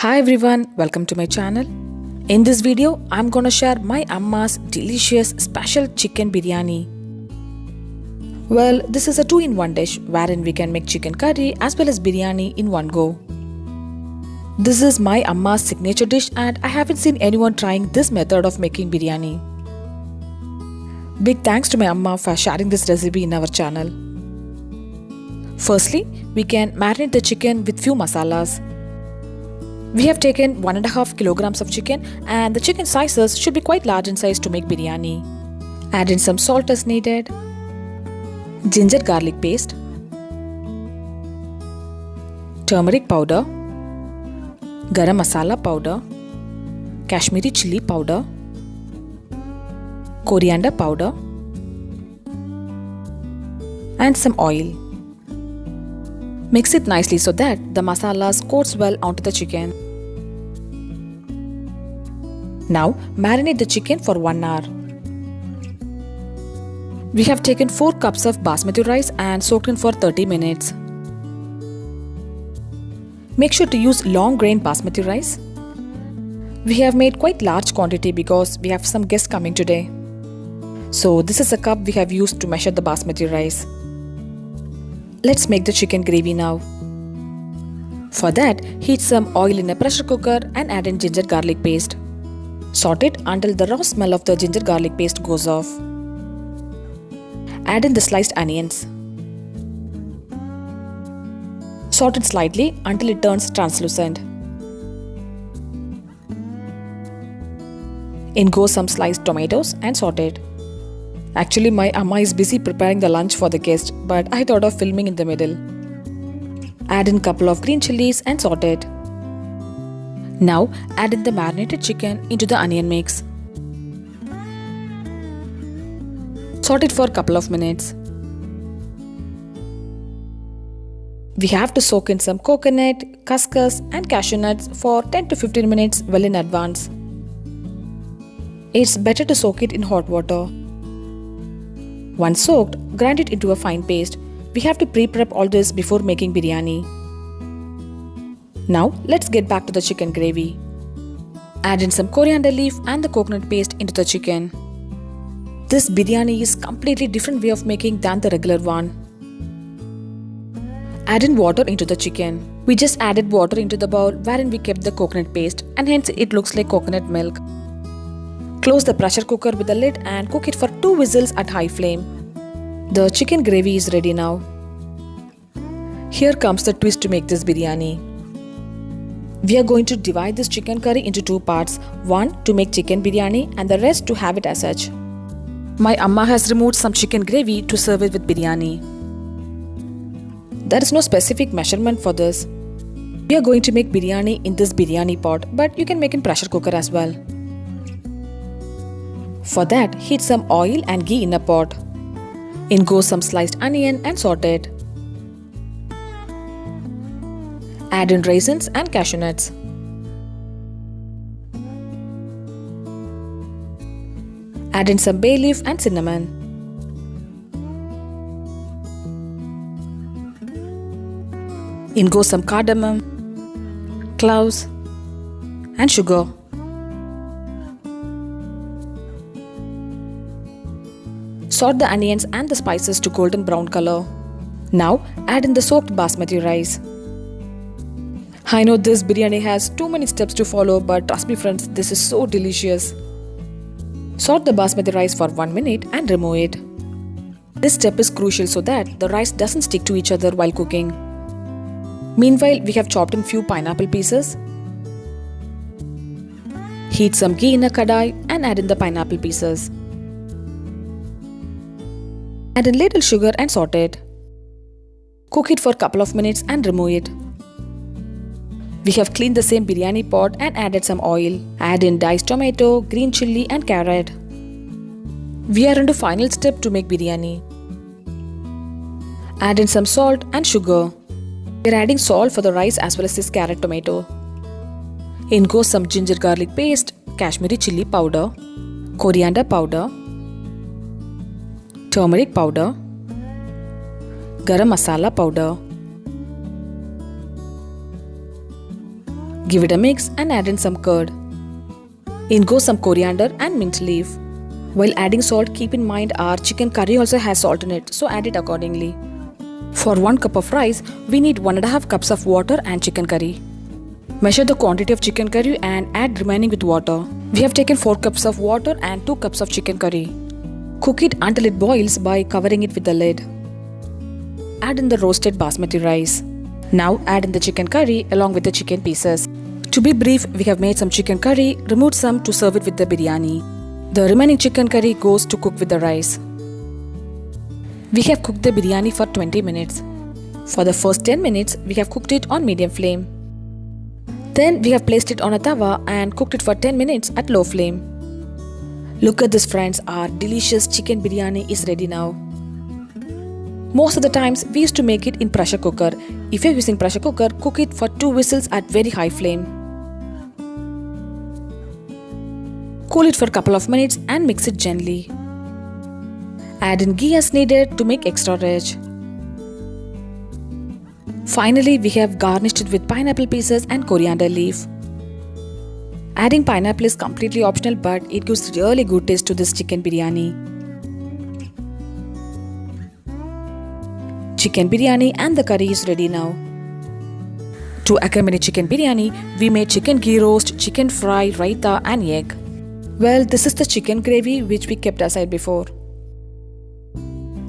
Hi everyone, welcome to my channel. In this video, I'm gonna share my amma's delicious special chicken biryani. Well, this is a 2-in-1 dish wherein we can make chicken curry as well as biryani in one go. This is my amma's signature dish and I haven't seen anyone trying this method of making biryani. Big thanks to my amma for sharing this recipe in our channel. Firstly, we can marinate the chicken with few masalas. We have taken 1.5 kilograms of chicken and the chicken sizes should be quite large in size to make biryani. Add in some salt as needed, ginger garlic paste, turmeric powder, garam masala powder, Kashmiri chilli powder, coriander powder and some oil. Mix it nicely so that the masalas coats well onto the chicken. Now marinate the chicken for 1 hour. We have taken 4 cups of basmati rice and soaked in for 30 minutes. Make sure to use long grain basmati rice. We have made quite large quantity because we have some guests coming today. So this is a cup we have used to measure the basmati rice. Let's make the chicken gravy now. For that, heat some oil in a pressure cooker and add in ginger garlic paste. Saute it until the raw smell of the ginger garlic paste goes off. Add in the sliced onions. Saute it slightly until it turns translucent. In go some sliced tomatoes and saute it. Actually, my amma is busy preparing the lunch for the guest, but I thought of filming in the middle. Add in couple of green chilies and saute it. Now add in the marinated chicken into the onion mix. Saute it for a couple of minutes. We have to soak in some coconut, couscous and cashew nuts for 10 to 15 minutes well in advance. It's better to soak it in hot water. Once soaked, grind it into a fine paste. We have to pre-prep all this before making biryani. Now let's get back to the chicken gravy. Add in some coriander leaf and the coconut paste into the chicken. This biryani is completely different way of making than the regular one. Add in water into the chicken. We just added water into the bowl wherein we kept the coconut paste and hence it looks like coconut milk. Close the pressure cooker with the lid and cook it for 2 whistles at high flame. The chicken gravy is ready now. Here comes the twist to make this biryani. We are going to divide this chicken curry into 2 parts, one to make chicken biryani and the rest to have it as such. My amma has removed some chicken gravy to serve it with biryani. There is no specific measurement for this. We are going to make biryani in this biryani pot, but you can make in pressure cooker as well. For that, heat some oil and ghee in a pot. In goes some sliced onion and saute it. Add in raisins and cashew-nuts. Add in some bay leaf and cinnamon. In goes some cardamom, cloves and sugar. Saute the onions and the spices to golden brown color. Now add in the soaked basmati rice. I know this biryani has too many steps to follow, but trust me friends, this is so delicious. Saute the basmati rice for 1 minute and remove it. This step is crucial so that the rice doesn't stick to each other while cooking. Meanwhile, we have chopped in few pineapple pieces. Heat some ghee in a kadai and add in the pineapple pieces. Add a little sugar and saute it. Cook it for a couple of minutes and remove it. We have cleaned the same biryani pot and added some oil. Add in diced tomato, green chilli and carrot. We are into final step to make biryani. Add in some salt and sugar. We are adding salt for the rice as well as this carrot tomato. In goes some ginger garlic paste, Kashmiri chilli powder, coriander powder, turmeric powder, garam masala powder, Give it a mix and add in some curd. In goes some coriander and mint leaf. While adding salt, keep in mind our chicken curry also has salt in it, so add it accordingly. For 1 cup of rice, we need 1.5 cups of water and chicken curry. Measure the quantity of chicken curry and add remaining with water. We have taken 4 cups of water and 2 cups of chicken curry. Cook it until it boils by covering it with the lid. Add in the roasted basmati rice. Now add in the chicken curry along with the chicken pieces. To be brief, we have made some chicken curry, removed some to serve it with the biryani. The remaining chicken curry goes to cook with the rice. We have cooked the biryani for 20 minutes. For the first 10 minutes, we have cooked it on medium flame. Then we have placed it on a tawa and cooked it for 10 minutes at low flame. Look at this friends, our delicious chicken biryani is ready now. Most of the times we used to make it in pressure cooker. If you are using pressure cooker, cook it for 2 whistles at very high flame. Cool it for a couple of minutes and mix it gently. Add in ghee as needed to make extra rich. Finally, we have garnished it with pineapple pieces and coriander leaf. Adding pineapple is completely optional, but it gives really good taste to this chicken biryani. Chicken biryani and the curry is ready now. To accompany chicken biryani, we made chicken ghee roast, chicken fry, raita and egg. Well, this is the chicken gravy which we kept aside before.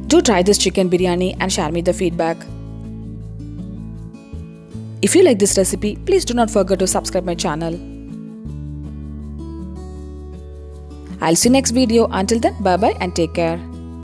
Do try this chicken biryani and share me the feedback. If you like this recipe, please do not forget to subscribe my channel. I'll see you next video. Until then, bye bye and take care.